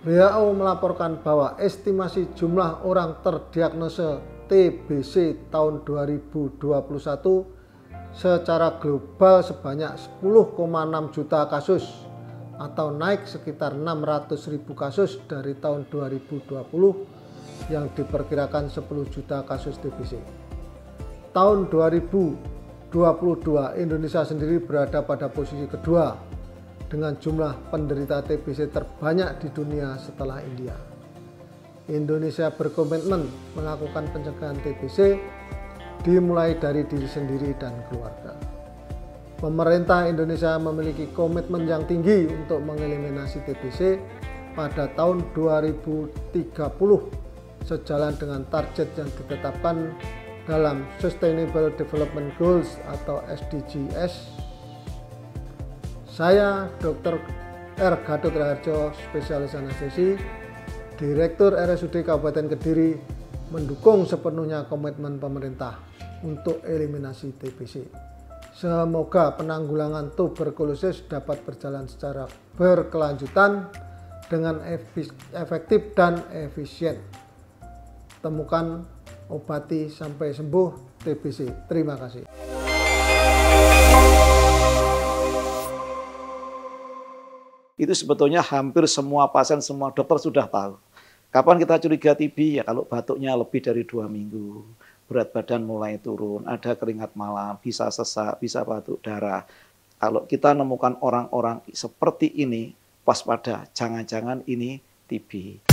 WHO melaporkan bahwa estimasi jumlah orang terdiagnosa TBC tahun 2021 secara global sebanyak 10,6 juta kasus atau naik sekitar 600.000 kasus dari tahun 2020 yang diperkirakan 10 juta kasus TBC. Tahun 2022 Indonesia sendiri berada pada posisi kedua dengan jumlah penderita TBC terbanyak di dunia setelah India. Indonesia berkomitmen melakukan pencegahan TBC dimulai dari diri sendiri dan keluarga. Pemerintah Indonesia memiliki komitmen yang tinggi untuk mengeliminasi TBC pada tahun 2030 sejalan dengan target yang ditetapkan dalam Sustainable Development Goals atau SDGs. Saya Dr. R. Gatot Raharjo, spesialis anestesi, Direktur RSUD Kabupaten Kediri, mendukung sepenuhnya komitmen pemerintah untuk eliminasi TBC. Semoga penanggulangan tuberkulosis dapat berjalan secara berkelanjutan dengan efektif dan efisien. Temukan, obati sampai sembuh TBC. Terima kasih. Itu sebetulnya hampir semua pasien, semua dokter sudah tahu. Kapan kita curiga TB? Ya kalau batuknya lebih dari 2 minggu, berat badan mulai turun, ada keringat malam, bisa sesak, bisa batuk darah. Kalau kita nemukan orang-orang seperti ini, waspada, jangan-jangan ini TB.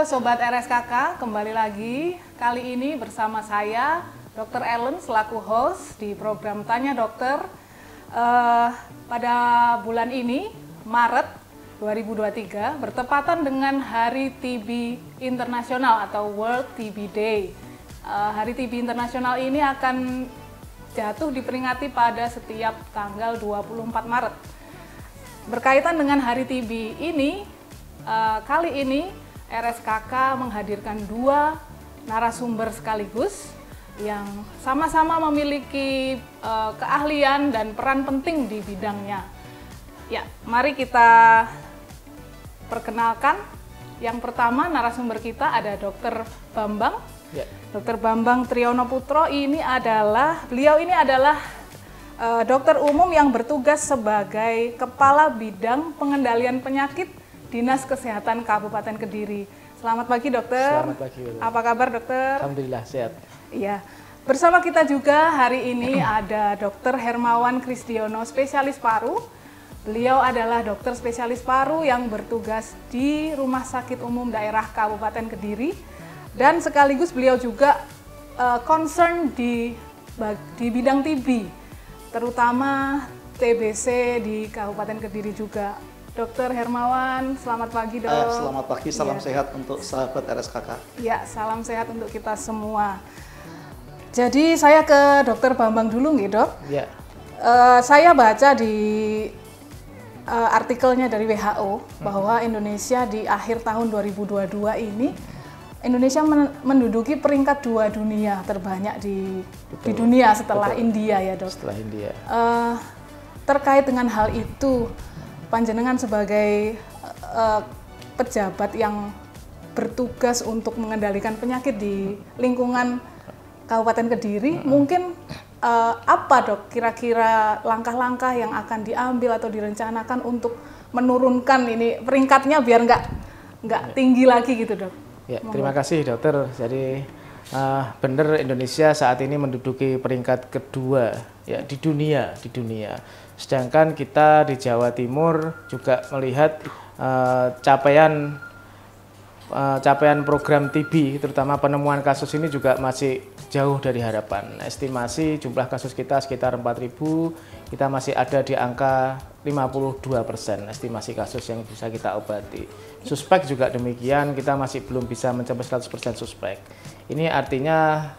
Sobat RSKK, kembali lagi. Kali ini bersama saya, Dr. Ellen, selaku host di program Tanya Dokter. Pada bulan ini, Maret 2023, bertepatan dengan Hari TB Internasional atau World TB Day. Hari TB Internasional ini akan jatuh diperingati pada setiap tanggal 24 Maret. Berkaitan dengan Hari TB ini, kali ini RSKK menghadirkan 2 narasumber sekaligus yang sama-sama memiliki keahlian dan peran penting di bidangnya. Ya, mari kita perkenalkan. Yang pertama narasumber kita ada Dr. Bambang. Ya. Dr. Bambang Triyono Putro beliau ini adalah dokter umum yang bertugas sebagai Kepala Bidang Pengendalian Penyakit Dinas Kesehatan Kabupaten Kediri. Selamat pagi, dokter. Selamat pagi. Apa kabar, dokter? Alhamdulillah sehat. Iya. Bersama kita juga hari ini ada Dr. Hermawan Kristiono, spesialis paru. Beliau adalah dokter spesialis paru yang bertugas di Rumah Sakit Umum Daerah Kabupaten Kediri dan sekaligus beliau juga concern di bidang TB, terutama TBC di Kabupaten Kediri juga. Dr. Hermawan, selamat pagi, dok. Selamat pagi, salam sehat untuk sahabat RSKK. Ya, salam sehat untuk kita semua. Jadi saya ke Dr. Bambang dulu nih, dok. Ya. Saya baca di artikelnya dari WHO bahwa Indonesia di akhir tahun 2022 ini, Indonesia menduduki peringkat 2 dunia terbanyak di dunia setelah India, ya, dok. Setelah India. Terkait dengan hal itu, panjenengan sebagai pejabat yang bertugas untuk mengendalikan penyakit di lingkungan Kabupaten Kediri, mungkin apa, dok, kira-kira langkah-langkah yang akan diambil atau direncanakan untuk menurunkan ini peringkatnya biar nggak tinggi lagi gitu, dok? Ya, terima kasih, dokter. Jadi benar, Indonesia saat ini menduduki peringkat kedua ya di dunia. Sedangkan kita di Jawa Timur juga melihat capaian program TB, terutama penemuan kasus ini juga masih jauh dari harapan. Estimasi jumlah kasus kita sekitar 4.000, kita masih ada di angka 52% estimasi kasus yang bisa kita obati. Suspek juga demikian, kita masih belum bisa mencapai 100% suspek. Ini artinya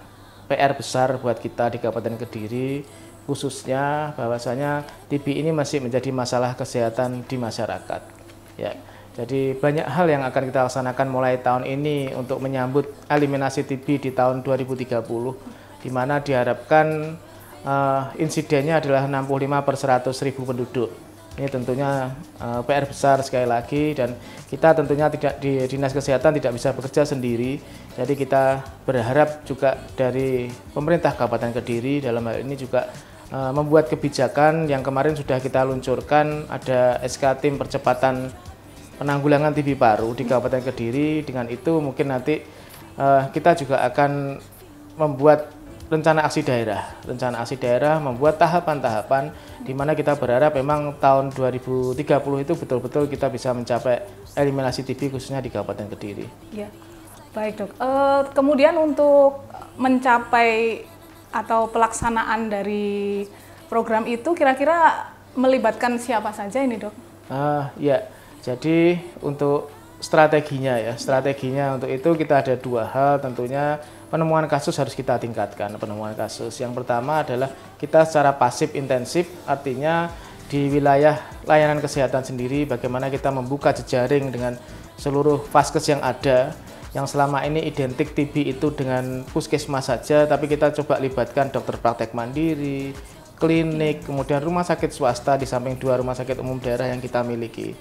PR besar buat kita di Kabupaten Kediri, khususnya bahwasanya TB ini masih menjadi masalah kesehatan di masyarakat. Ya, jadi banyak hal yang akan kita laksanakan mulai tahun ini untuk menyambut eliminasi TB di tahun 2030, di mana diharapkan insidennya adalah 65 per 100.000 penduduk. Ini tentunya PR besar sekali lagi, dan kita tentunya tidak di Dinas Kesehatan tidak bisa bekerja sendiri. Jadi kita berharap juga dari pemerintah Kabupaten Kediri dalam hal ini juga membuat kebijakan yang kemarin sudah kita luncurkan, ada SK Tim Percepatan Penanggulangan TB Paru di Kabupaten Kediri. Dengan itu mungkin nanti kita juga akan membuat rencana aksi daerah, membuat tahapan-tahapan di mana kita berharap memang tahun 2030 itu betul-betul kita bisa mencapai eliminasi TB khususnya di Kabupaten Kediri. Ya, baik dok. Kemudian untuk mencapai atau pelaksanaan dari program itu kira-kira melibatkan siapa saja ini dok? Ya, jadi untuk strateginya untuk itu kita ada dua hal tentunya. Penemuan kasus harus kita tingkatkan. Penemuan kasus yang pertama adalah kita secara pasif intensif, artinya di wilayah layanan kesehatan sendiri bagaimana kita membuka jejaring dengan seluruh vaskes yang ada, yang selama ini identik TB itu dengan puskesmas saja, tapi kita coba libatkan dokter praktek mandiri, klinik, kemudian rumah sakit swasta di samping 2 rumah sakit umum daerah yang kita miliki.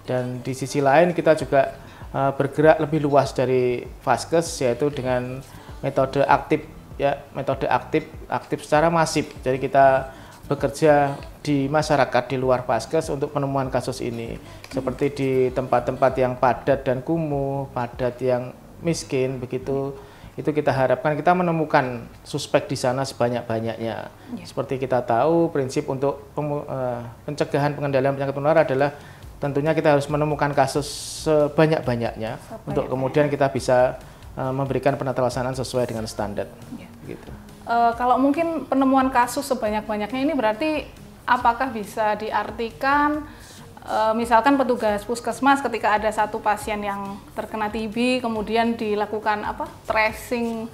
Dan di sisi lain kita juga bergerak lebih luas dari vaskes, yaitu dengan metode aktif, ya, metode aktif secara masif. Jadi kita bekerja di masyarakat di luar vaskes untuk penemuan kasus ini, seperti di tempat-tempat yang padat dan kumuh, padat yang miskin, begitu. Itu kita harapkan kita menemukan suspek di sana sebanyak-banyaknya. Seperti kita tahu, prinsip untuk pencegahan pengendalian penyakit menular adalah tentunya kita harus menemukan kasus sebanyak-banyaknya untuk kemudian kita bisa memberikan penata laksanaan sesuai dengan standar. Gitu. Kalau mungkin penemuan kasus sebanyak-banyaknya ini berarti apakah bisa diartikan misalkan petugas puskesmas ketika ada satu pasien yang terkena TB kemudian dilakukan tracing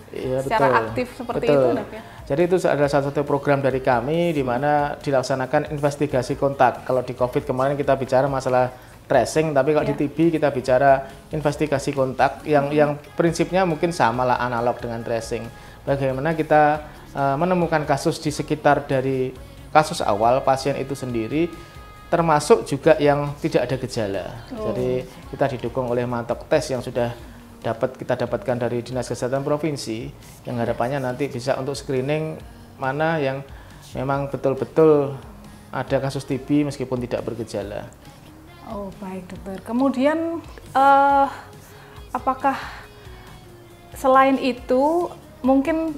secara aktif seperti itu, dok ya? Jadi itu adalah salah satu program dari kami di mana dilaksanakan investigasi kontak. Kalau di COVID kemarin kita bicara masalah tracing, tapi kalau di TB kita bicara investigasi kontak yang prinsipnya mungkin sama lah, analog dengan tracing. Bagaimana kita menemukan kasus di sekitar dari kasus awal pasien itu sendiri, termasuk juga yang tidak ada gejala. Jadi kita didukung oleh Mantok Tes yang sudah kita dapatkan dari Dinas Kesehatan Provinsi, yang harapannya nanti bisa untuk screening mana yang memang betul-betul ada kasus TB meskipun tidak bergejala. Oh baik dokter. Kemudian apakah selain itu mungkin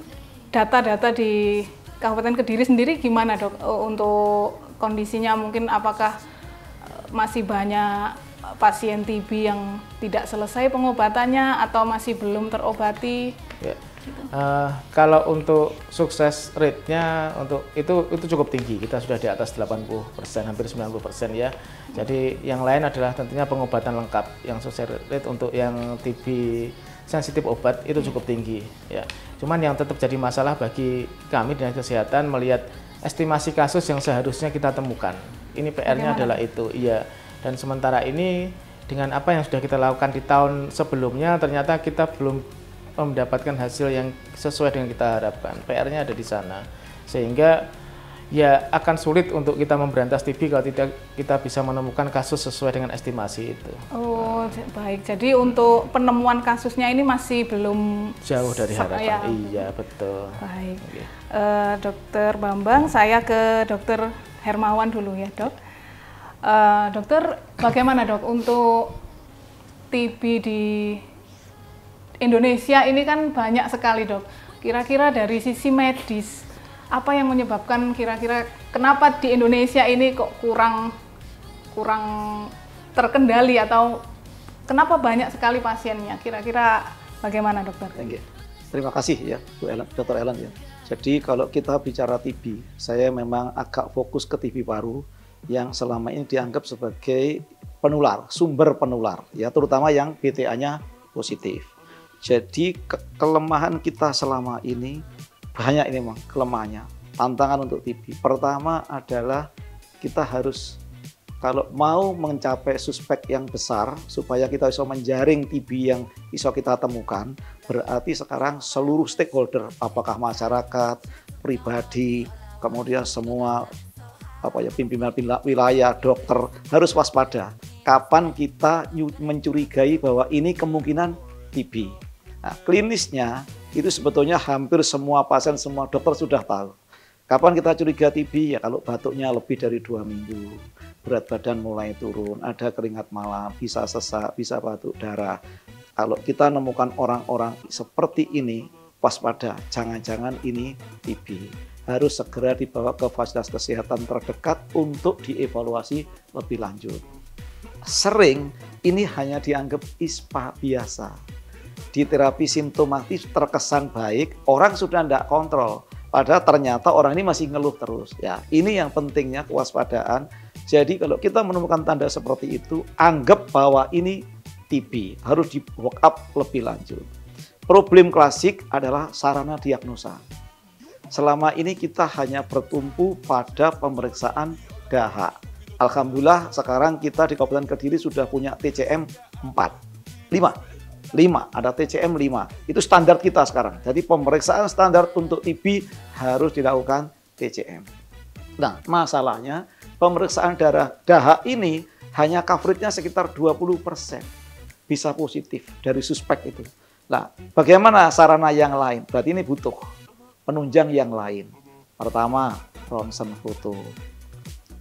data-data di Kabupaten Kediri sendiri gimana dok untuk kondisinya, mungkin apakah masih banyak pasien TB yang tidak selesai pengobatannya atau masih belum terobati? Ya. Kalau untuk sukses rate-nya untuk itu cukup tinggi, kita sudah di atas 80%, hampir 90% ya. Jadi yang lain adalah tentunya pengobatan lengkap. Yang sukses rate untuk yang TB sensitif obat itu cukup tinggi ya. Cuman yang tetap jadi masalah bagi kami Dinas Kesehatan melihat estimasi kasus yang seharusnya kita temukan. Ini PR-nya adalah itu, iya. Dan sementara ini dengan apa yang sudah kita lakukan di tahun sebelumnya ternyata kita belum mendapatkan hasil yang sesuai dengan kita harapkan. PR-nya ada di sana, sehingga ya akan sulit untuk kita memberantas TB kalau tidak kita bisa menemukan kasus sesuai dengan estimasi itu. Oh baik, jadi untuk penemuan kasusnya ini masih belum jauh dari harapan. Iya betul. Baik, Dokter Bambang, saya ke Dokter Hermawan dulu ya dok. Dokter, bagaimana dok untuk TB di Indonesia ini kan banyak sekali dok. Kira-kira dari sisi medis, apa yang menyebabkan kira-kira kenapa di Indonesia ini kok kurang terkendali atau kenapa banyak sekali pasiennya? Kira-kira bagaimana dokter? Terima kasih ya Bu Ellen, Dr. Ellen ya. Jadi kalau kita bicara TB, saya memang agak fokus ke TB paru yang selama ini dianggap sebagai penular, sumber penular ya, terutama yang BTA-nya positif. Jadi kelemahan kita selama ini banyak ini memang kelemahannya, tantangan untuk TB. Pertama adalah kita harus, kalau mau mencapai suspek yang besar, supaya kita bisa menjaring TB yang bisa kita temukan, berarti sekarang seluruh stakeholder, apakah masyarakat, pribadi, kemudian semua pimpinan wilayah, dokter, harus waspada. Kapan kita mencurigai bahwa ini kemungkinan TB. Nah, klinisnya itu sebetulnya hampir semua pasien, semua dokter sudah tahu. Kapan kita curiga TB? Ya kalau batuknya lebih dari 2 minggu, berat badan mulai turun, ada keringat malam, bisa sesak, bisa batuk darah. Kalau kita menemukan orang-orang seperti ini, waspada, jangan-jangan ini TB. Harus segera dibawa ke fasilitas kesehatan terdekat untuk dievaluasi lebih lanjut. Sering ini hanya dianggap ISPA biasa. Di terapi simptomatis terkesan baik, orang sudah tidak kontrol. Padahal ternyata orang ini masih ngeluh terus. Ya, ini yang pentingnya kewaspadaan. Jadi kalau kita menemukan tanda seperti itu, anggap bahwa ini TB, harus di work up lebih lanjut. Problem klasik adalah sarana diagnosa. Selama ini kita hanya bertumpu pada pemeriksaan dahak. Alhamdulillah sekarang kita di Kabupaten Kediri sudah punya TCM 5, ada TCM 5. Itu standar kita sekarang. Jadi pemeriksaan standar untuk TB harus dilakukan TCM. Nah, masalahnya pemeriksaan dahak ini hanya coveragenya sekitar 20%. Bisa positif dari suspek itu. Nah, bagaimana sarana yang lain? Berarti ini butuh penunjang yang lain. Pertama, ronsen foto.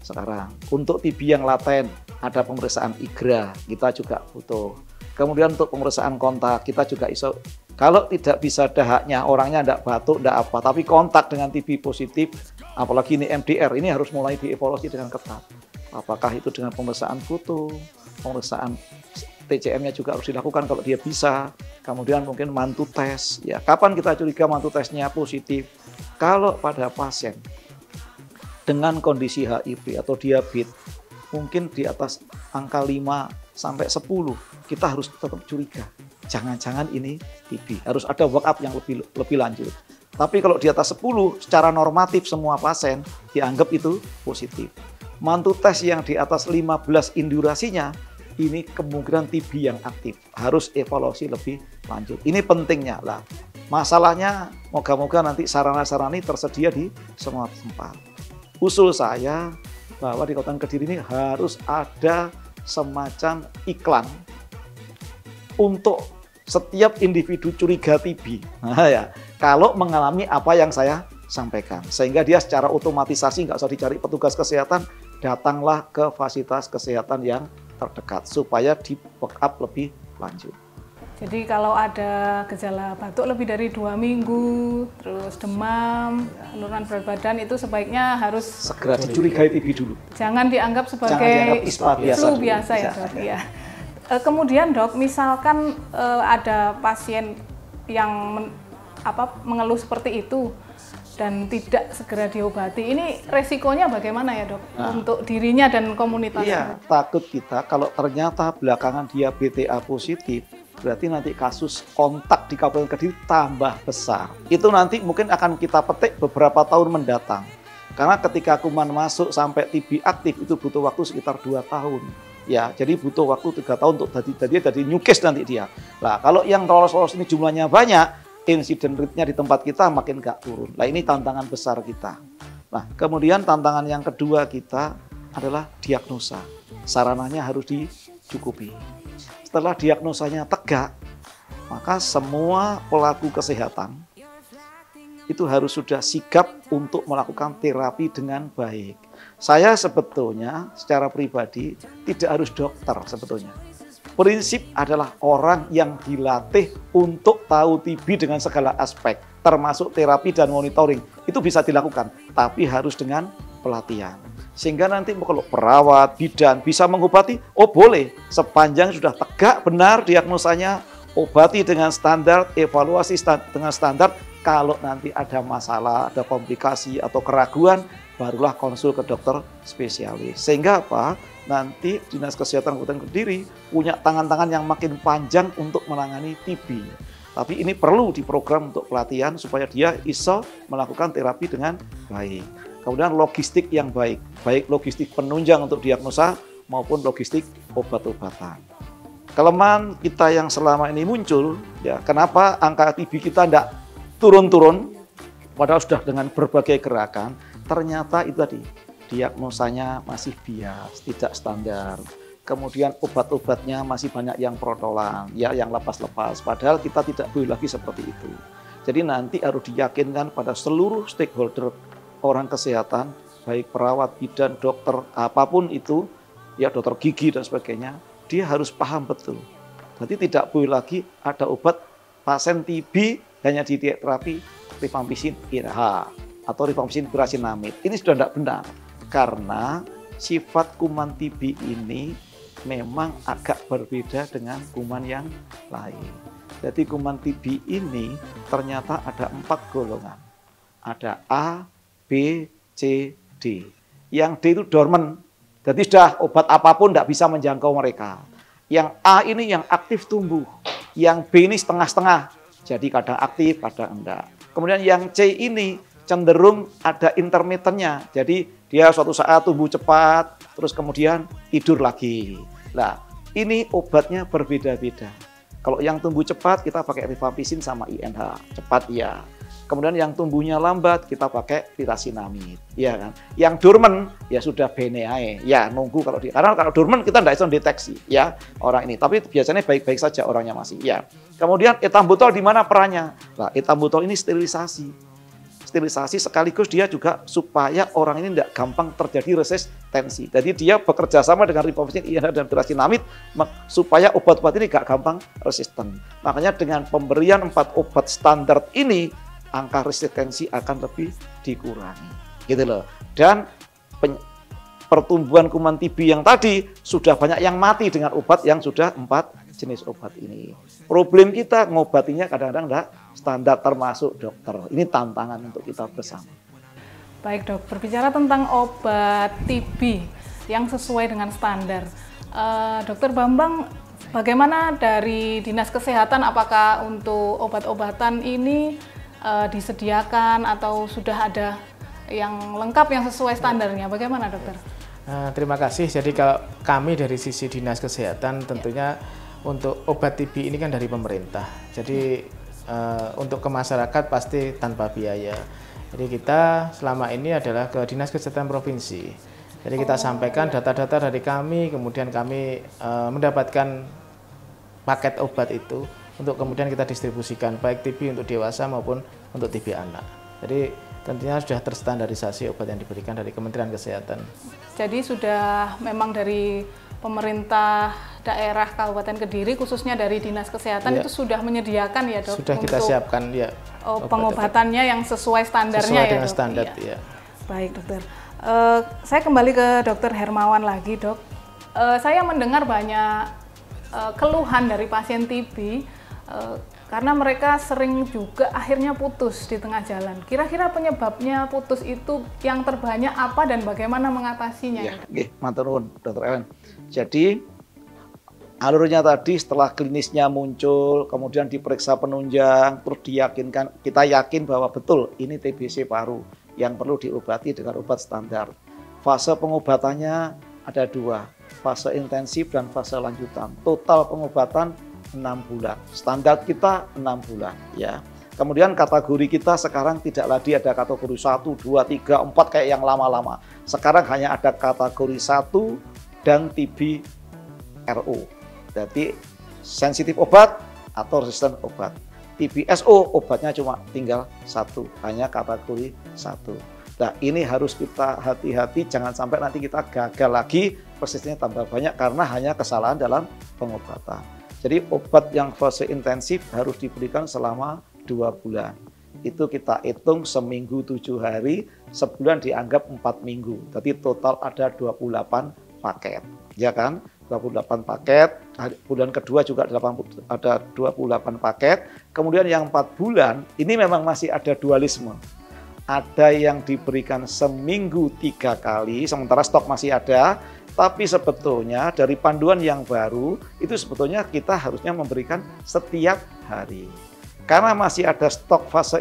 Sekarang, untuk TB yang laten, ada pemeriksaan IGRA, kita juga butuh. Kemudian untuk pemeriksaan kontak, kita juga iso. Kalau tidak bisa dahaknya, orangnya tidak batuk, tidak apa, tapi kontak dengan TB positif, apalagi ini MDR, ini harus mulai dievaluasi dengan ketat. Apakah itu dengan pemeriksaan foto, pemeriksaan TCM-nya juga harus dilakukan kalau dia bisa. Kemudian mungkin mantu tes. Ya, kapan kita curiga mantu tesnya positif? Kalau pada pasien dengan kondisi HIV atau diabetes, mungkin di atas angka 5 sampai 10, kita harus tetap curiga. Jangan-jangan ini TB. Harus ada work up yang lebih lanjut. Tapi kalau di atas 10, secara normatif semua pasien dianggap itu positif. Mantu tes yang di atas 15 indurasinya, ini kemungkinan TB yang aktif. Harus evaluasi lebih lanjut. Ini pentingnya lah. Masalahnya moga-moga nanti sarana-sarana ini tersedia di semua tempat. Usul saya bahwa di Kabupaten Kediri ini harus ada semacam iklan untuk setiap individu curiga TB. Nah, ya, kalau mengalami apa yang saya sampaikan. Sehingga dia secara otomatisasi nggak usah dicari petugas kesehatan, datanglah ke fasilitas kesehatan yang terdekat supaya di work up lebih lanjut. Jadi kalau ada gejala batuk lebih dari 2 minggu, terus demam, penurunan berat badan, itu sebaiknya harus segera dicurigai TB dulu. Jangan dianggap sebagai flu biasa ya, Dok. Ya. Kemudian Dok, misalkan ada pasien yang mengeluh seperti itu dan tidak segera diobati, ini resikonya bagaimana ya Dok? Untuk dirinya dan komunitasnya? Iya, takut kita kalau ternyata belakangan dia BTA positif, berarti nanti kasus kontak di Kabupaten Kediri tambah besar. Itu nanti mungkin akan kita petik beberapa tahun mendatang. Karena ketika kuman masuk sampai TB aktif itu butuh waktu sekitar 2 tahun. Ya, jadi butuh waktu 3 tahun untuk jadi new case nanti dia. Nah, kalau yang lolos ini jumlahnya banyak, insiden rate-nya di tempat kita makin gak turun. Nah, ini tantangan besar kita. Nah, kemudian tantangan yang kedua kita adalah diagnosa. Sarananya harus dicukupi. Setelah diagnosanya tegak, maka semua pelaku kesehatan itu harus sudah sigap untuk melakukan terapi dengan baik. Saya sebetulnya secara pribadi tidak harus dokter sebetulnya. Prinsip adalah orang yang dilatih untuk tahu TB dengan segala aspek, termasuk terapi dan monitoring. Itu bisa dilakukan, tapi harus dengan pelatihan. Sehingga nanti kalau perawat, bidan bisa mengobati, oh boleh. Sepanjang sudah tegak benar diagnosanya, obati dengan standar, evaluasi dengan standar. Kalau nanti ada masalah, ada komplikasi atau keraguan, barulah konsul ke dokter spesialis. Sehingga apa? Nanti Dinas Kesehatan Kabupaten Kediri punya tangan-tangan yang makin panjang untuk menangani TB. Tapi ini perlu diprogram untuk pelatihan supaya dia bisa melakukan terapi dengan baik. Kemudian logistik yang baik, baik logistik penunjang untuk diagnosa maupun logistik obat-obatan. Kelemahan kita yang selama ini muncul, ya kenapa angka TB kita tidak turun-turun, padahal sudah dengan berbagai gerakan, ternyata itu tadi, diagnosanya masih bias, tidak standar. Kemudian obat-obatnya masih banyak yang protolan, ya yang lepas-lepas. Padahal kita tidak boleh lagi seperti itu. Jadi nanti harus diyakinkan pada seluruh stakeholder orang kesehatan, baik perawat, bidan, dokter, apapun itu, ya dokter gigi dan sebagainya, dia harus paham betul. Jadi tidak boleh lagi ada obat pasien TB hanya di terapi rifampicin IRH atau rifampicin pirazinamid. Ini sudah tidak benar karena sifat kuman TB ini memang agak berbeda dengan kuman yang lain. Jadi kuman TB ini ternyata ada 4 golongan. Ada A, B, C, D. Yang D itu dormant. Jadi sudah obat apapun tidak bisa menjangkau mereka. Yang A ini yang aktif tumbuh. Yang B ini setengah-setengah. Jadi kadang aktif, kadang enggak. Kemudian yang C ini cenderung ada intermittennya. Jadi dia suatu saat tumbuh cepat, terus kemudian tidur lagi. Nah, ini obatnya berbeda-beda. Kalau yang tumbuh cepat, kita pakai rifampicin sama INH. Cepat ya. Kemudian yang tumbuhnya lambat, kita pakai pirazinamid. Ya kan? Yang dormant, ya sudah beneae. Ya, nunggu kalau karena kalau dormant kita tidak bisa mendeteksi ya orang ini. Tapi biasanya baik-baik saja orangnya masih. Ya. Kemudian etambutol di mana perannya? Nah, etambutol ini sterilisasi. Sterilisasi sekaligus dia juga supaya orang ini tidak gampang terjadi resistensi. Jadi dia bekerja sama dengan rifampicin, INH dan pirazinamid supaya obat-obat ini gak gampang resisten. Makanya dengan pemberian 4 obat standar ini angka resistensi akan lebih dikurangi. Gitu loh. Dan pertumbuhan kuman TB yang tadi sudah banyak yang mati dengan obat yang sudah 4 jenis obat ini. Problem kita ngobatinya kadang-kadang enggak standar termasuk dokter. Ini tantangan untuk kita bersama. Baik dok, berbicara tentang obat TB yang sesuai dengan standar. Dokter Bambang, bagaimana dari Dinas Kesehatan, apakah untuk obat-obatan ini disediakan atau sudah ada yang lengkap yang sesuai standarnya? Bagaimana dokter? Terima kasih. Jadi kalau kami dari sisi Dinas Kesehatan tentunya untuk obat TB ini kan dari pemerintah. Jadi untuk ke masyarakat pasti tanpa biaya. Jadi kita selama ini adalah ke Dinas Kesehatan Provinsi. Jadi kita sampaikan data-data dari kami, kemudian kami mendapatkan paket obat itu untuk kemudian kita distribusikan baik TB untuk dewasa maupun untuk TB anak. Jadi tentunya sudah terstandarisasi obat yang diberikan dari Kementerian Kesehatan. Jadi sudah memang dari pemerintah daerah Kabupaten Kediri, khususnya dari Dinas Kesehatan, itu sudah menyediakan ya dok? Sudah kita siapkan ya. Pengobatannya yang sesuai standarnya sesuai ya dengan dok? Standar, iya. Baik dokter. Saya kembali ke dokter Hermawan lagi dok. Saya mendengar banyak keluhan dari pasien TB karena mereka sering juga akhirnya putus di tengah jalan. Kira-kira penyebabnya putus itu yang terbanyak apa dan bagaimana mengatasinya? Ya, matur nuwun, Dr. Ellen. Jadi alurnya tadi setelah klinisnya muncul, kemudian diperiksa penunjang, terus diyakinkan, kita yakin bahwa betul ini TBC paru yang perlu diobati dengan obat standar. Fase pengobatannya ada 2, fase intensif dan fase lanjutan. Total pengobatan 6 bulan. Standar kita 6 bulan ya. Kemudian kategori kita sekarang tidak lagi ada kategori 1, 2, 3, 4 kayak yang lama-lama. Sekarang hanya ada kategori 1 dan TB RO. Jadi sensitif obat atau resisten obat. TBSO obatnya cuma tinggal 1, hanya kategori 1. Nah, ini harus kita hati-hati jangan sampai nanti kita gagal lagi, persisnya tambah banyak karena hanya kesalahan dalam pengobatan. Jadi obat yang fase intensif harus diberikan selama 2 bulan. Itu kita hitung seminggu 7 hari, sebulan dianggap 4 minggu. Jadi total ada 28 paket. Ya kan? 28 paket, bulan kedua juga ada 28 paket. Kemudian yang 4 bulan, ini memang masih ada dualisme. Ada yang diberikan seminggu 3 kali, sementara stok masih ada. Tapi sebetulnya dari panduan yang baru, itu sebetulnya kita harusnya memberikan setiap hari. Karena masih ada stok fase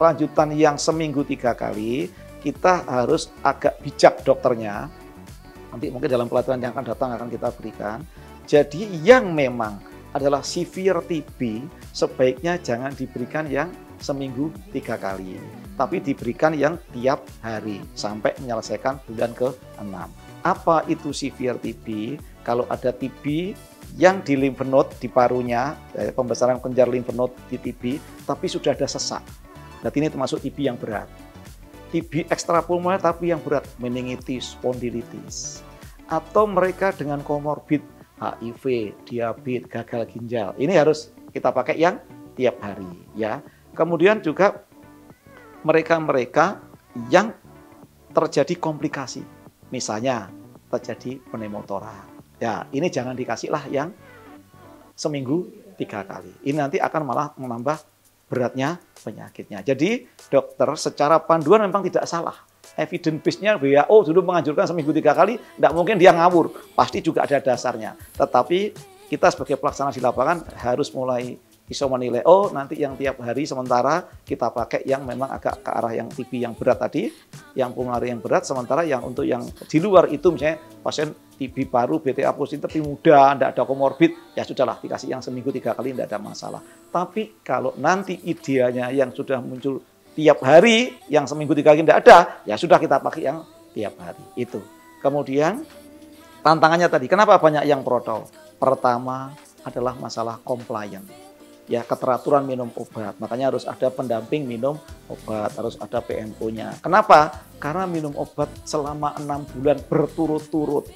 lanjutan yang seminggu 3 kali, kita harus agak bijak dokternya. Nanti mungkin dalam pelatihan yang akan datang akan kita berikan. Jadi yang memang adalah severe TB, sebaiknya jangan diberikan yang seminggu 3 kali, tapi diberikan yang tiap hari sampai menyelesaikan bulan ke-6. Apa itu severe TB? Kalau ada TB yang di lymph node di parunya, pembesaran kelenjar lymph node di TB, tapi sudah ada sesak. Berarti ini termasuk TB yang berat. TB ekstrapulmoner tapi yang berat, meningitis, spondilitis. Atau mereka dengan komorbid HIV, diabetes, gagal ginjal. Ini harus kita pakai yang tiap hari, ya. Kemudian juga mereka-mereka yang terjadi komplikasi, misalnya terjadi pneumotoraks. Ya, ini jangan dikasihlah yang seminggu 3 kali. Ini nanti akan malah menambah beratnya penyakitnya. Jadi dokter secara panduan memang tidak salah. Evidence base-nya WHO dulu menganjurkan seminggu 3 kali, tidak mungkin dia ngawur. Pasti juga ada dasarnya. Tetapi kita sebagai pelaksana di lapangan harus mulai bisa menilai, oh nanti yang tiap hari sementara kita pakai yang memang agak ke arah yang TB yang berat tadi, yang pulmonari yang berat, sementara yang untuk yang di luar itu misalnya pasien TB paru, BTA positif tapi muda, tidak ada komorbid, ya sudahlah dikasih yang seminggu 3 kali tidak ada masalah. Tapi kalau nanti idealnya yang sudah muncul tiap hari, yang seminggu 3 kali tidak ada, ya sudah kita pakai yang tiap hari itu. Kemudian tantangannya tadi, kenapa banyak yang protol? Pertama adalah masalah compliance. Ya, keteraturan minum obat. Makanya harus ada pendamping minum obat, harus ada PMO-nya. Kenapa? Karena minum obat selama 6 bulan berturut-turut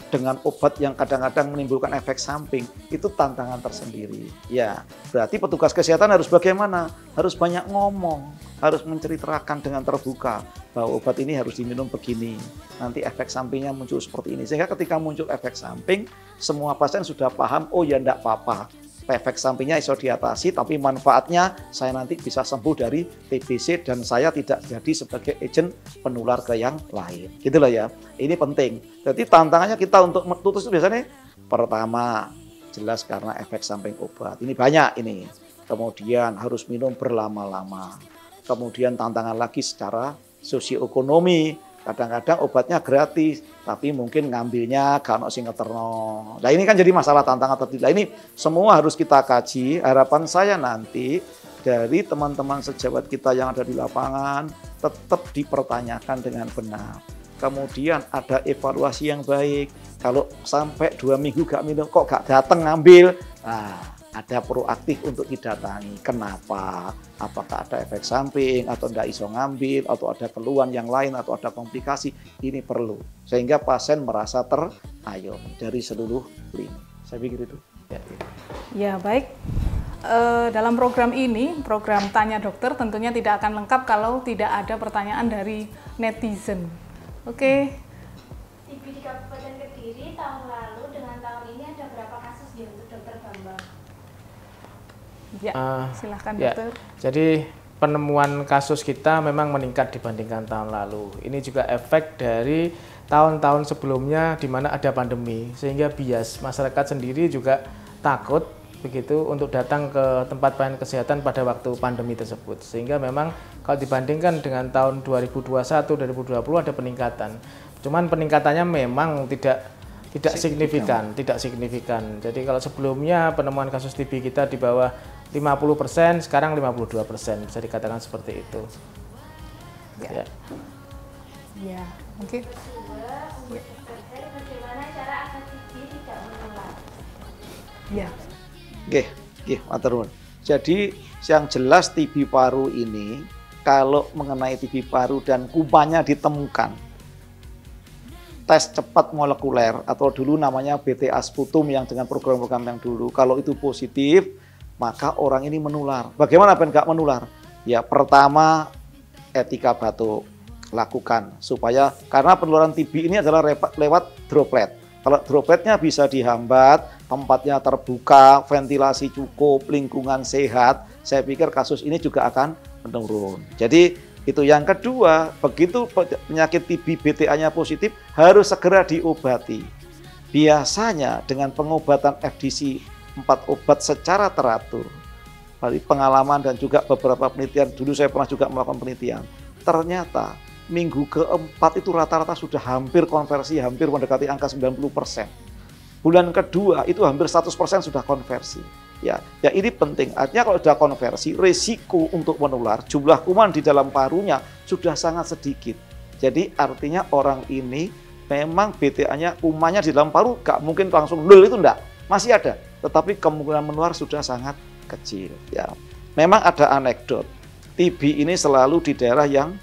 dengan obat yang kadang-kadang menimbulkan efek samping, itu tantangan tersendiri. Ya, berarti petugas kesehatan harus bagaimana? Harus banyak ngomong, harus menceritakan dengan terbuka bahwa obat ini harus diminum begini. Nanti efek sampingnya muncul seperti ini. Sehingga ketika muncul efek samping, semua pasien sudah paham, oh ya enggak apa-apa. Efek sampingnya bisa diatasi, tapi manfaatnya saya nanti bisa sembuh dari TBC dan saya tidak jadi sebagai agent penular ke yang lain. Gitulah ya, ini penting. Jadi tantangannya kita untuk tutus itu biasanya pertama jelas karena efek samping obat. Ini banyak ini. Kemudian harus minum berlama-lama. Kemudian tantangan lagi secara sosioekonomi. Kadang-kadang obatnya gratis, tapi mungkin ngambilnya gak ono sing ngeterno. Nah ini kan jadi masalah tantangan tertentu. Nah ini semua harus kita kaji. Harapan saya nanti dari teman-teman sejawat kita yang ada di lapangan tetap dipertanyakan dengan benar. Kemudian ada evaluasi yang baik. Kalau sampai 2 minggu gak minum, kok gak datang ngambil? Nah, ada proaktif untuk didatangi. Kenapa? Apakah ada efek samping, atau tidak iso ngambil, atau ada keluhan yang lain, atau ada komplikasi. Ini perlu. Sehingga pasien merasa terayomi dari seluruh lini. Saya pikir itu. Ya, baik. Dalam program ini, program Tanya Dokter tentunya tidak akan lengkap kalau tidak ada pertanyaan dari netizen. Oke. TB di Kabupaten Kediri tahun lalu dengan tahun ini ada berapa kasus ya untuk Dokter Bambang? Ya, silahkan ya. dokter. Jadi penemuan kasus kita memang meningkat dibandingkan tahun lalu. Ini juga efek dari tahun-tahun sebelumnya di mana ada pandemi, sehingga bias masyarakat sendiri juga takut begitu untuk datang ke tempat pelayanan kesehatan pada waktu pandemi tersebut. Sehingga memang kalau dibandingkan dengan tahun 2021-2020 ada peningkatan. Cuman peningkatannya memang tidak signifikan. Jadi kalau sebelumnya penemuan kasus TB kita di bawah 50%, sekarang 52%, bisa dikatakan seperti itu. Ya. Ya, mungkin. Kedua, untuk dokter bagaimana cara agar TB tidak menular? Ya. Oke, matur nuwun. Jadi yang jelas TB paru ini kalau mengenai TB paru dan kumannya ditemukan, tes cepat molekuler atau dulu namanya BTA sputum yang dengan program-program yang dulu, kalau itu positif maka orang ini menular. Bagaimana ben gak menular? Ya pertama etika batuk lakukan supaya karena penularan TB ini adalah lewat droplet. Kalau dropletnya bisa dihambat, tempatnya terbuka, ventilasi cukup, lingkungan sehat, saya pikir kasus ini juga akan menurun. Jadi itu yang kedua, begitu penyakit TB BTA-nya positif harus segera diobati. Biasanya dengan pengobatan FDC 4 obat secara teratur, dari pengalaman dan juga beberapa penelitian, dulu saya pernah juga melakukan penelitian, ternyata minggu keempat itu rata-rata sudah hampir konversi, hampir mendekati angka 90%. Bulan kedua itu hampir 100% sudah konversi. Ya ini penting. Artinya kalau sudah konversi, risiko untuk menular, jumlah kuman di dalam parunya sudah sangat sedikit. Jadi artinya orang ini memang BTA-nya, kumannya di dalam paru gak mungkin langsung nol, itu enggak. Masih ada, tetapi kemungkinan menular sudah sangat kecil. Ya, memang ada anekdot. TB ini selalu di daerah yang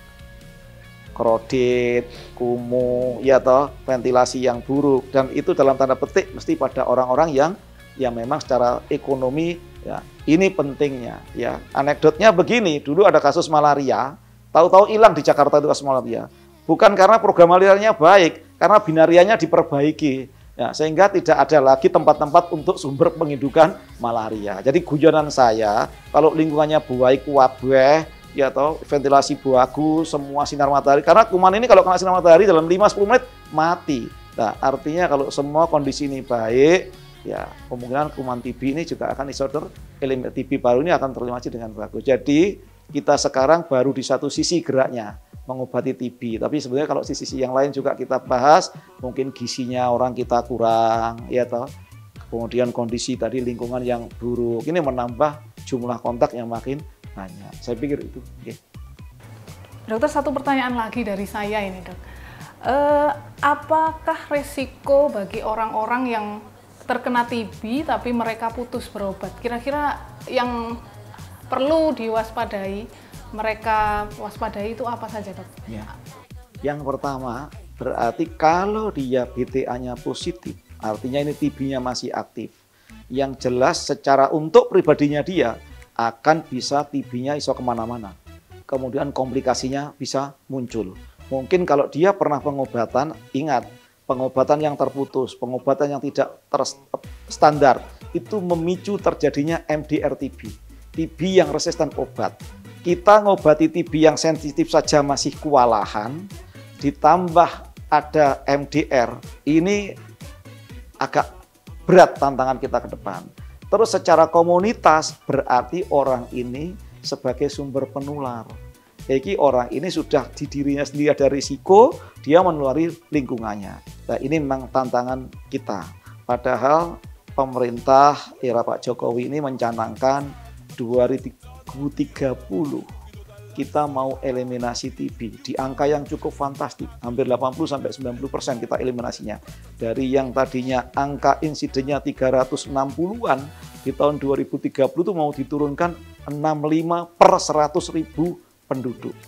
krodit, kumuh, ya toh, ventilasi yang buruk, dan itu dalam tanda petik mesti pada orang-orang yang memang secara ekonomi, ya ini pentingnya. Ya, anekdotnya begini, dulu ada kasus malaria, tahu-tahu hilang di Jakarta itu kasus malaria. Bukan karena program malarianya baik, karena binarianya diperbaiki. Ya, sehingga tidak ada lagi tempat-tempat untuk sumber penghidupan malaria. Jadi guyonan saya, kalau lingkungannya baik, wabah, ya toh, ventilasi bagus, semua sinar matahari. Karena kuman ini kalau kena sinar matahari dalam 5-10 menit mati. Nah, artinya kalau semua kondisi ini baik, ya kemungkinan kuman TB ini juga akan disorder, TB paru ini akan tereliminasi dengan bagus. Jadi kita sekarang baru di satu sisi geraknya mengobati TB, tapi sebenarnya kalau sisi yang lain juga kita bahas, mungkin gizinya orang kita kurang, ya toh. Kemudian kondisi tadi lingkungan yang buruk, ini menambah jumlah kontak yang makin banyak. Saya pikir itu. Okay. Dokter, satu pertanyaan lagi dari saya ini, Dok. Apakah resiko bagi orang-orang yang terkena TB tapi mereka putus berobat? Kira-kira yang perlu diwaspadai, mereka waspadai itu apa saja, Dok? Ya. Yang pertama, berarti kalau dia BTA-nya positif, artinya ini TB-nya masih aktif. Yang jelas secara untuk pribadinya dia, akan bisa TB-nya iso kemana-mana. Kemudian komplikasinya bisa muncul. Mungkin kalau dia pernah pengobatan, ingat, pengobatan yang terputus, pengobatan yang tidak standar, itu memicu terjadinya MDR TB. TB yang resisten obat. Kita ngobati TB yang sensitif saja masih kewalahan, ditambah ada MDR, ini agak berat tantangan kita ke depan. Terus secara komunitas berarti orang ini sebagai sumber penular. Jadi orang ini sudah di dirinya sendiri ada risiko, dia menulari lingkungannya. Nah ini memang tantangan kita. Padahal pemerintah era Pak Jokowi ini mencanangkan 2030 kita mau eliminasi TB di angka yang cukup fantastis, hampir 80-90% kita eliminasinya. Dari yang tadinya angka insidennya 360-an, di tahun 2030 itu mau diturunkan 65 per 100.000 penduduk.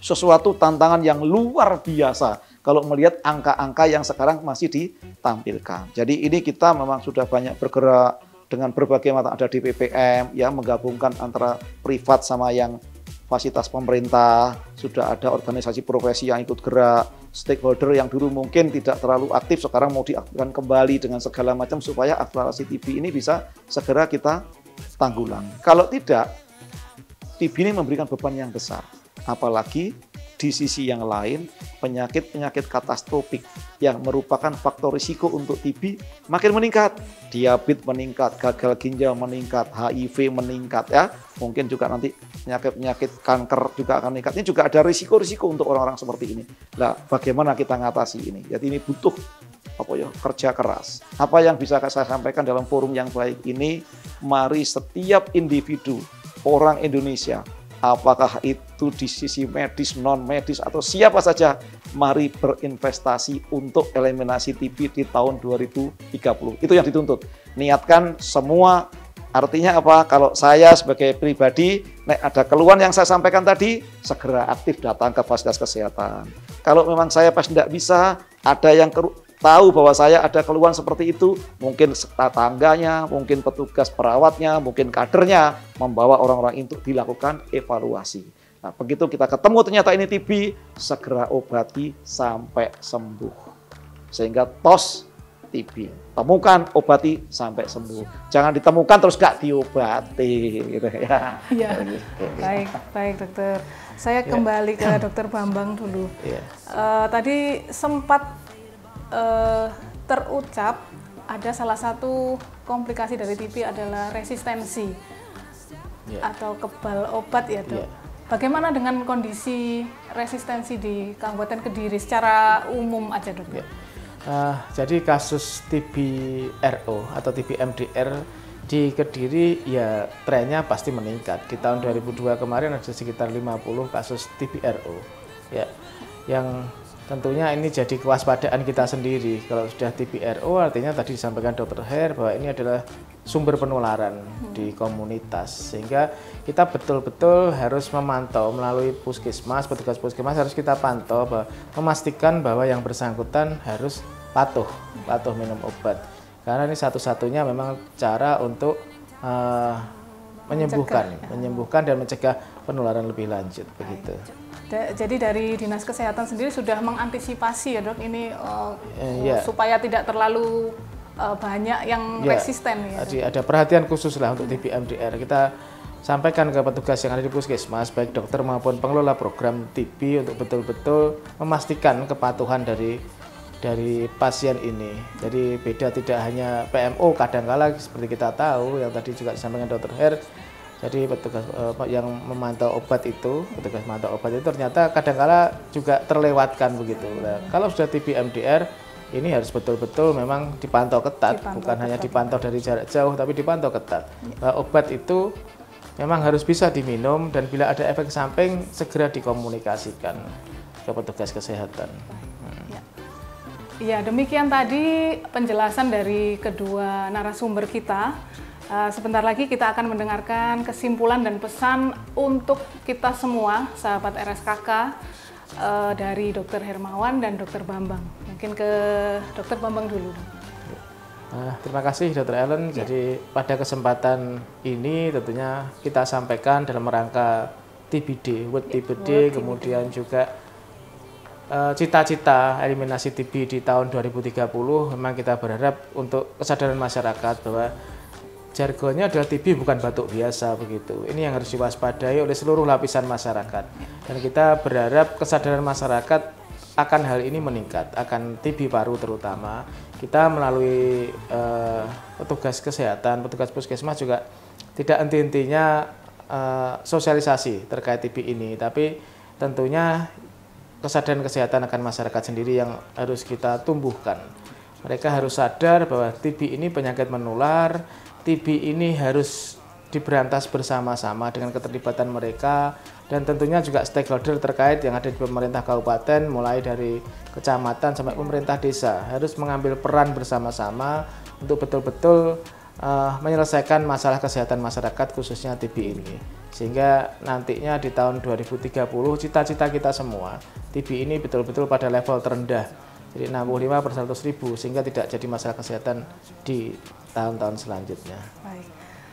Sesuatu tantangan yang luar biasa kalau melihat angka-angka yang sekarang masih ditampilkan. Jadi ini kita memang sudah banyak bergerak dengan berbagai macam, ada DPPM, ya menggabungkan antara privat sama yang fasilitas pemerintah, sudah ada organisasi profesi yang ikut gerak, stakeholder yang dulu mungkin tidak terlalu aktif, sekarang mau diaktifkan kembali dengan segala macam supaya akselerasi TB ini bisa segera kita tanggulangi. Kalau tidak, TB ini memberikan beban yang besar, apalagi di sisi yang lain penyakit-penyakit katastrofik yang merupakan faktor risiko untuk TB makin meningkat. Diabetes meningkat, gagal ginjal meningkat, HIV meningkat, ya. Mungkin juga nanti penyakit-penyakit kanker juga akan meningkat. Ini juga ada risiko-risiko untuk orang-orang seperti ini. Nah, bagaimana kita ngatasi ini? Jadi ini butuh kerja keras. Apa yang bisa saya sampaikan dalam forum yang baik ini, mari setiap individu orang Indonesia, apakah itu di sisi medis, non-medis, atau siapa saja, mari berinvestasi untuk eliminasi TB di tahun 2030. Itu yang dituntut. Niatkan semua, artinya apa? Kalau saya sebagai pribadi, ada keluhan yang saya sampaikan tadi, segera aktif datang ke fasilitas kesehatan. Kalau memang saya pas tidak bisa, ada yang tahu bahwa saya ada keluhan seperti itu, mungkin tetangganya, mungkin petugas perawatnya, mungkin kadernya membawa orang-orang itu dilakukan evaluasi. Nah, begitu kita ketemu ternyata ini TB, segera obati sampai sembuh. Sehingga tos TB, temukan, obati sampai sembuh. Jangan ditemukan terus gak diobati, gitu ya. Iya, baik dokter. Saya kembali ke Dokter Bambang dulu. Tadi sempat terucap ada salah satu komplikasi dari TB adalah resistensi. atau kebal obat ya dok. Bagaimana dengan kondisi resistensi di Kabupaten Kediri secara umum aja dok? Jadi kasus TB RO atau TB MDR di Kediri ya trennya pasti meningkat. Di tahun 2002 kemarin ada sekitar 50 kasus TB RO. Ya, yang tentunya ini jadi kewaspadaan kita sendiri. Kalau sudah TB RO artinya tadi disampaikan Dr. Her bahwa ini adalah sumber penularan di komunitas, sehingga kita betul-betul harus memantau melalui puskesmas, petugas puskesmas harus kita pantau memastikan bahwa yang bersangkutan harus patuh minum obat, karena ini satu-satunya memang cara untuk menyembuhkan dan mencegah penularan lebih lanjut begitu. Jadi dari Dinas Kesehatan sendiri sudah mengantisipasi ya dok ini supaya tidak terlalu banyak yang resisten ya. Jadi ada perhatian khusus lah untuk TB MDR. Kita sampaikan ke petugas yang ada di puskesmas, baik dokter maupun pengelola program TB untuk betul-betul memastikan kepatuhan dari pasien ini. Jadi beda tidak hanya PMO, kadang-kala seperti kita tahu yang tadi juga disampaikan Dr. Her. Jadi petugas yang memantau obat itu, ternyata kadang-kala juga terlewatkan begitu. Nah, kalau sudah TB MDR ini harus betul-betul memang dipantau ketat, bukan hanya dipantau dari jarak jauh, tapi dipantau ketat. Obat itu memang harus bisa diminum dan bila ada efek samping segera dikomunikasikan ke petugas kesehatan. Ya, demikian tadi penjelasan dari kedua narasumber kita. Sebentar lagi kita akan mendengarkan kesimpulan dan pesan untuk kita semua, sahabat RSKK, dari Dr. Hermawan dan Dr. Bambang. Mungkin ke Dr. Bambang dulu. Terima kasih Dr. Ellen. Jadi pada kesempatan ini tentunya kita sampaikan dalam rangka TBD, World TBD, kemudian juga cita-cita eliminasi TB di tahun 2030. Memang kita berharap untuk kesadaran masyarakat bahwa jargonnya adalah TB bukan batuk biasa begitu. Ini yang harus diwaspadai oleh seluruh lapisan masyarakat. Dan kita berharap kesadaran masyarakat akan hal ini meningkat, akan TB paru terutama. Kita melalui petugas kesehatan, petugas puskesmas juga tidak henti-hentinya sosialisasi terkait TB ini, tapi tentunya kesadaran kesehatan akan masyarakat sendiri yang harus kita tumbuhkan. Mereka harus sadar bahwa TB ini penyakit menular. TB ini harus diberantas bersama-sama dengan keterlibatan mereka dan tentunya juga stakeholder terkait yang ada di pemerintah kabupaten mulai dari kecamatan sampai pemerintah desa harus mengambil peran bersama-sama untuk betul-betul menyelesaikan masalah kesehatan masyarakat khususnya TB ini, sehingga nantinya di tahun 2030 cita-cita kita semua TB ini betul-betul pada level terendah, jadi 65/100.000 sehingga tidak jadi masalah kesehatan di tahun-tahun selanjutnya. Baik.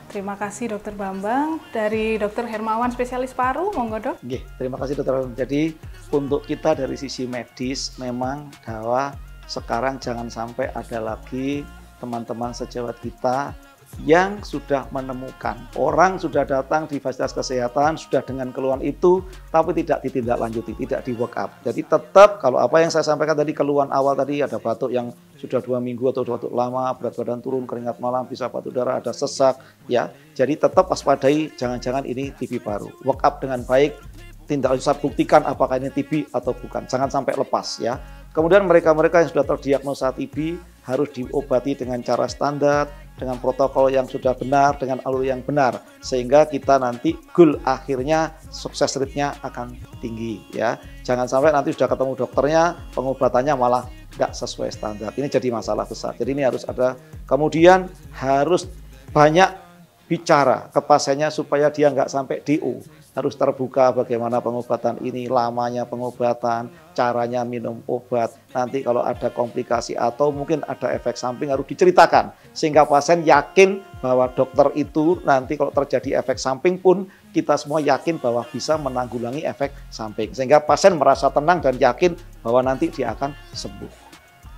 Terima kasih Dr. Bambang. Dari Dr. Hermawan spesialis paru, monggo dok. Terima kasih Dr. Jadi untuk kita dari sisi medis memang bahwa sekarang jangan sampai ada lagi teman-teman sejawat kita yang sudah menemukan orang sudah datang di fasilitas kesehatan sudah dengan keluhan itu tapi tidak ditindaklanjuti, tidak di work up. Jadi tetap kalau apa yang saya sampaikan tadi, keluhan awal tadi ada batuk yang sudah 2 minggu atau batuk lama, berat badan turun, keringat malam, bisa batuk darah, ada sesak ya. Jadi tetap waspadai, jangan-jangan ini TB paru. Work up dengan baik, tindak lanjut buktikan apakah ini TB atau bukan. Jangan sampai lepas ya. Kemudian mereka-mereka yang sudah terdiagnosa TB harus diobati dengan cara standar, dengan protokol yang sudah benar, dengan alur yang benar, sehingga kita nanti goal akhirnya sukses rate-nya akan tinggi ya. Jangan sampai nanti sudah ketemu dokternya, pengobatannya malah nggak sesuai standar. Ini jadi masalah besar. Jadi ini harus ada, kemudian harus banyak bicara ke pasiennya supaya dia nggak sampai DO. Harus terbuka bagaimana pengobatan ini, lamanya pengobatan, caranya minum obat. Nanti kalau ada komplikasi atau mungkin ada efek samping harus diceritakan. Sehingga pasien yakin bahwa dokter itu nanti kalau terjadi efek samping pun kita semua yakin bahwa bisa menanggulangi efek samping. Sehingga pasien merasa tenang dan yakin bahwa nanti dia akan sembuh.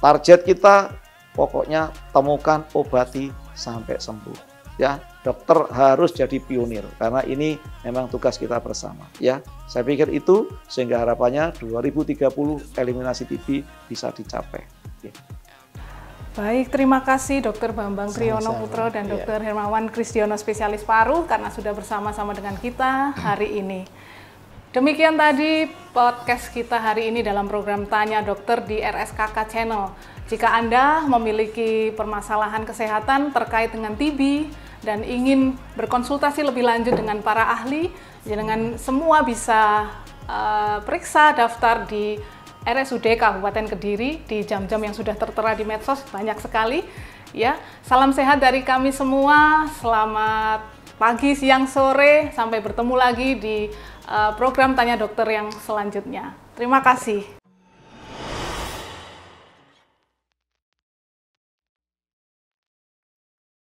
Target kita pokoknya temukan, obati sampai sembuh. Ya, dokter harus jadi pionir karena ini memang tugas kita bersama ya. Saya pikir itu sehingga harapannya 2030 eliminasi TB bisa dicapai. Baik, terima kasih Dr. Bambang Triyono Putro dan Dr. Hermawan Kristiono spesialis paru karena sudah bersama-sama dengan kita hari ini. Demikian tadi podcast kita hari ini dalam program Tanya Dokter di RSKK Channel. Jika Anda memiliki permasalahan kesehatan terkait dengan TB dan ingin berkonsultasi lebih lanjut dengan para ahli, dengan semua bisa periksa daftar di RSUD Kabupaten Kediri di jam-jam yang sudah tertera di medsos, banyak sekali. Ya, salam sehat dari kami semua. Selamat pagi, siang, sore. Sampai bertemu lagi di program Tanya Dokter yang selanjutnya. Terima kasih.